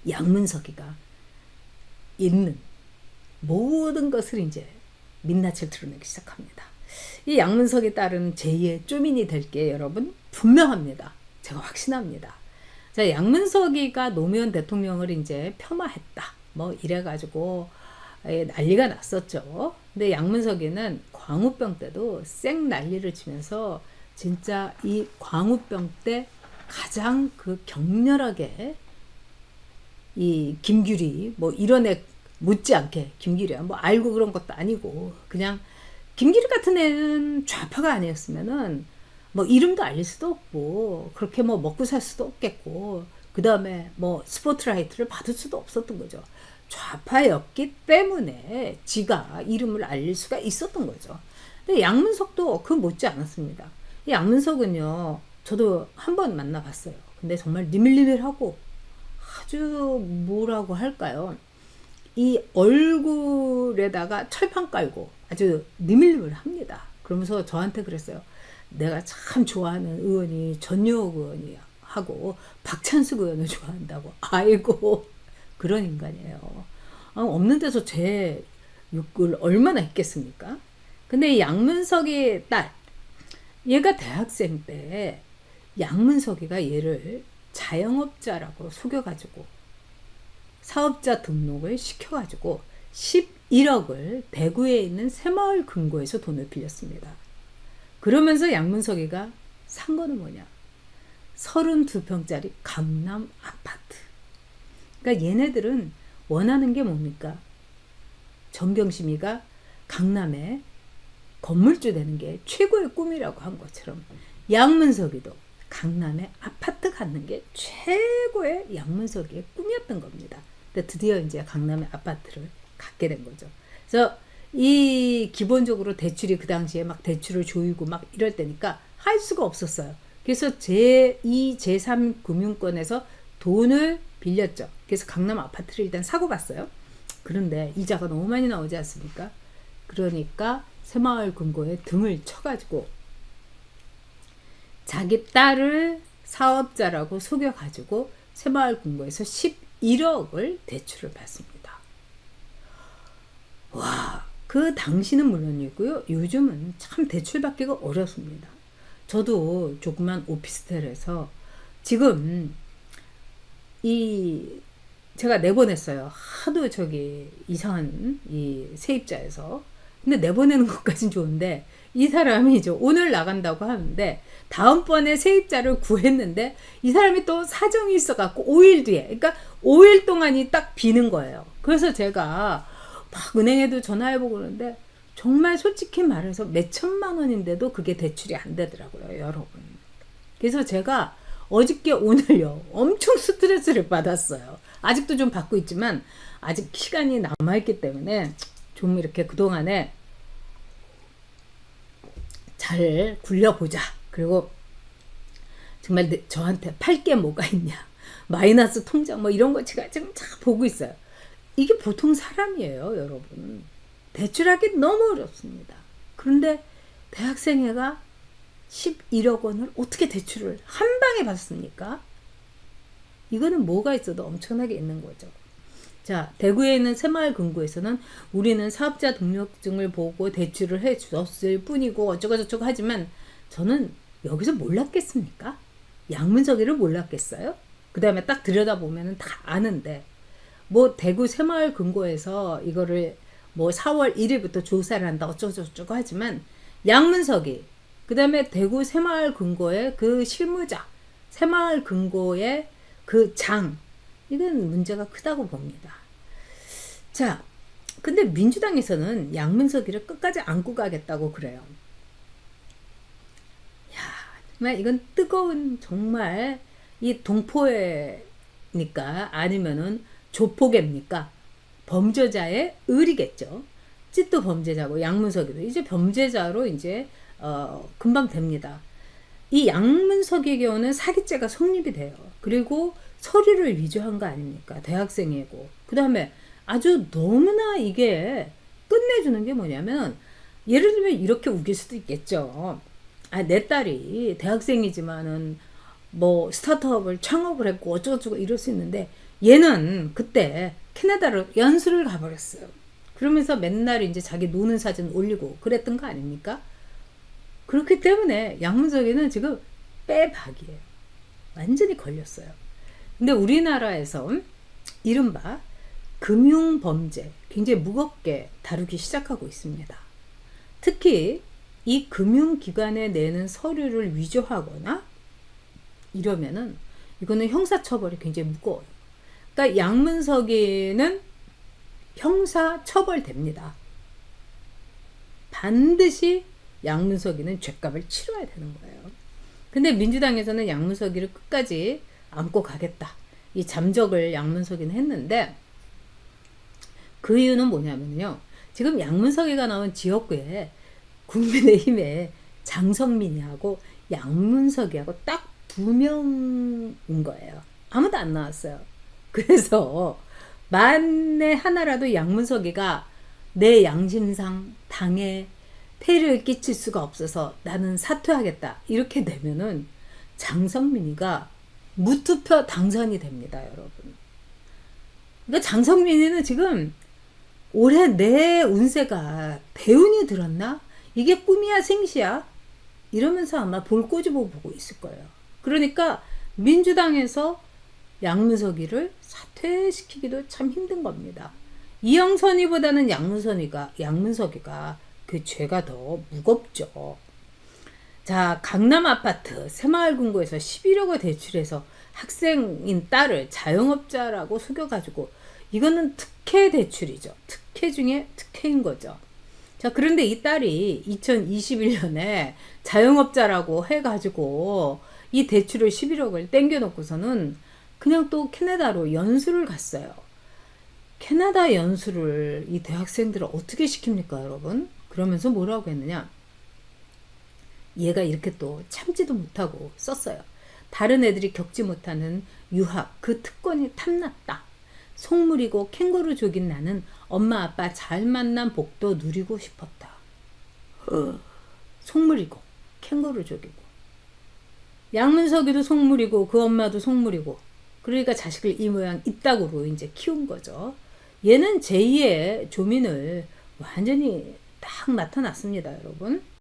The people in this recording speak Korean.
양문석이가 있는 모든 것을 이제 민낯을 드러내기 시작합니다. 이 양문석에 따른 제2의 쪼민이 될 게 여러분 분명합니다. 제가 확신합니다. 자, 양문석이가 노무현 대통령을 이제 폄하했다. 뭐 이래가지고 난리가 났었죠. 근데 양문석이는 광우병 때도 쌩 난리를 치면서 진짜 이 광우병 때 가장 그 격렬하게 이 김규리 뭐 이런 애 못지않게 김규리야 뭐 알고 그런 것도 아니고 그냥 김규리 같은 애는 좌파가 아니었으면은 뭐 이름도 알릴 수도 없고 그렇게 뭐 먹고 살 수도 없겠고 그 다음에 뭐 스포트라이트를 받을 수도 없었던 거죠. 좌파였기 때문에 지가 이름을 알릴 수가 있었던 거죠. 근데 양문석도 그 못지 않았습니다. 이 양문석은요 저도 한번 만나봤어요. 근데 정말 니밀니밀하고 아주 뭐라고 할까요? 이 얼굴에다가 철판 깔고 아주 니밀니밀합니다. 그러면서 저한테 그랬어요. 내가 참 좋아하는 의원이 전유옥 의원이 하고 박찬숙 의원을 좋아한다고. 아이고 그런 인간이에요. 없는 데서 제 욕을 얼마나 했겠습니까? 근데 이 양문석이 딸 얘가 대학생 때 양문석이가 얘를 자영업자라고 속여가지고 사업자 등록을 시켜가지고 11억을 대구에 있는 새마을 금고에서 돈을 빌렸습니다. 그러면서 양문석이가 산 거는 뭐냐? 32평짜리 강남 아파트. 그러니까 얘네들은 원하는 게 뭡니까? 전경심이가 강남에 건물주 되는 게 최고의 꿈이라고 한 것처럼 양문석이도 강남에 아파트 갖는 게 최고의 양문석이의 꿈이었던 겁니다. 근데 드디어 이제 강남에 아파트를 갖게 된 거죠. 그래서 이 기본적으로 대출이 그 당시에 막 대출을 조이고 막 이럴 때니까 할 수가 없었어요. 그래서 제2, 제3 금융권에서 돈을 빌렸죠. 그래서 강남 아파트를 일단 사고 봤어요. 그런데 이자가 너무 많이 나오지 않습니까? 그러니까 새마을 금고에 등을 쳐가지고 자기 딸을 사업자라고 속여가지고 새마을 금고에서 11억을 대출을 받습니다. 와, 그 당시는 물론이고요. 요즘은 참 대출 받기가 어렵습니다. 저도 조그만 오피스텔에서 지금 제가 내보냈어요. 하도 이상한 이 세입자에서. 근데 내보내는 것까진 좋은데 이 사람이 이제 오늘 나간다고 하는데 다음번에 세입자를 구했는데 이 사람이 또 사정이 있어갖고 5일 뒤에 그러니까 5일 동안이 딱 비는 거예요. 그래서 제가 막 은행에도 전화해보고 그러는데 정말 솔직히 말해서 몇 천만 원인데도 그게 대출이 안 되더라고요, 여러분. 그래서 제가 어저께 오늘요 엄청 스트레스를 받았어요. 아직도 좀 받고 있지만 아직 시간이 남아있기 때문에 좀 이렇게 그동안에 잘 굴려보자. 그리고 정말 저한테 팔 게 뭐가 있냐, 마이너스 통장 뭐 이런 거 제가 지금 잘 보고 있어요. 이게 보통 사람이에요, 여러분. 대출하기 너무 어렵습니다. 그런데 대학생애가 11억 원을 어떻게 대출을 한 방에 받습니까? 이거는 뭐가 있어도 엄청나게 있는 거죠. 자, 대구에 있는 새마을 금고에서는 우리는 사업자 등록증을 보고 대출을 해줬을 뿐이고 어쩌고저쩌고 하지만 저는 여기서 몰랐겠습니까? 양문석이를 몰랐겠어요? 그 다음에 딱 들여다보면 다 아는데 뭐 대구 새마을 금고에서 이거를 뭐 4월 1일부터 조사를 한다 어쩌고저쩌고 하지만 양문석이 그 다음에 대구 새마을 금고의 그 실무자 새마을 금고의 그 장 이건 문제가 크다고 봅니다. 자, 근데 민주당에서는 양문석이를 끝까지 안고 가겠다고 그래요. 야, 정말 이건 뜨거운 정말 이 동포애니까 아니면은 조폭입니까? 범죄자의 을이겠죠. 찌또 범죄자고 양문석이도 이제 범죄자로 이제 금방 됩니다. 이 양문석의 경우는 사기죄가 성립이 돼요. 그리고 서류를 위조한 거 아닙니까? 대학생이고. 그 다음에 아주 너무나 이게 끝내주는 게 뭐냐면 예를 들면 이렇게 우길 수도 있겠죠. 내 딸이 대학생이지만은 뭐 스타트업을 창업을 했고 어쩌고저쩌고 이럴 수 있는데 얘는 그때 캐나다로 연수를 가버렸어요. 그러면서 맨날 이제 자기 노는 사진 올리고 그랬던 거 아닙니까? 그렇기 때문에 양문석이는 지금 빼박이에요. 완전히 걸렸어요. 근데 우리나라에서 이른바 금융범죄 굉장히 무겁게 다루기 시작하고 있습니다. 특히 이 금융기관에 내는 서류를 위조하거나 이러면은 이거는 형사처벌이 굉장히 무거워요. 그러니까 양문석이는 형사처벌됩니다. 반드시 양문석이는 죄값을 치러야 되는 거예요. 근데 민주당에서는 양문석이를 끝까지 안고 가겠다. 이 잠적을 양문석이는 했는데 그 이유는 뭐냐면요. 지금 양문석이가 나온 지역구에 국민의힘에 장성민이하고 양문석이하고 딱 2명인 거예요. 아무도 안 나왔어요. 그래서 만에 하나라도 양문석이가 내 양심상 당에 폐를 끼칠 수가 없어서 나는 사퇴하겠다. 이렇게 되면은 장성민이가 무투표 당선이 됩니다, 여러분. 그러니까 장성민이는 지금 올해 내 운세가 대운이 들었나? 이게 꿈이야 생시야? 이러면서 아마 볼 꼬집어 보고 있을 거예요. 그러니까 민주당에서 양문석이를 사퇴시키기도 참 힘든 겁니다. 이영선이보다는 양문석이가 그 죄가 더 무겁죠. 자, 강남 아파트 새마을금고에서 11억을 대출해서 학생인 딸을 자영업자라고 속여가지고 이거는 특혜 대출이죠. 특혜 중에 특혜인 거죠. 자, 그런데 이 딸이 2021년에 자영업자라고 해가지고 이 대출을 11억을 땡겨놓고서는 그냥 또 캐나다로 연수를 갔어요. 캐나다 연수를 이 대학생들을 어떻게 시킵니까, 여러분? 그러면서 뭐라고 했느냐? 얘가 이렇게 또 참지도 못하고 썼어요. 다른 애들이 겪지 못하는 유학, 그 특권이 탐났다. 속물이고 캥거루족인 나는 엄마 아빠 잘 만난 복도 누리고 싶었다. 속물이고 캥거루족이고 양문석이도 속물이고 그 엄마도 속물이고 그러니까 자식을 이 모양 이따구로 이제 키운 거죠. 얘는 제2의 조민을 완전히 딱 나타났습니다, 여러분.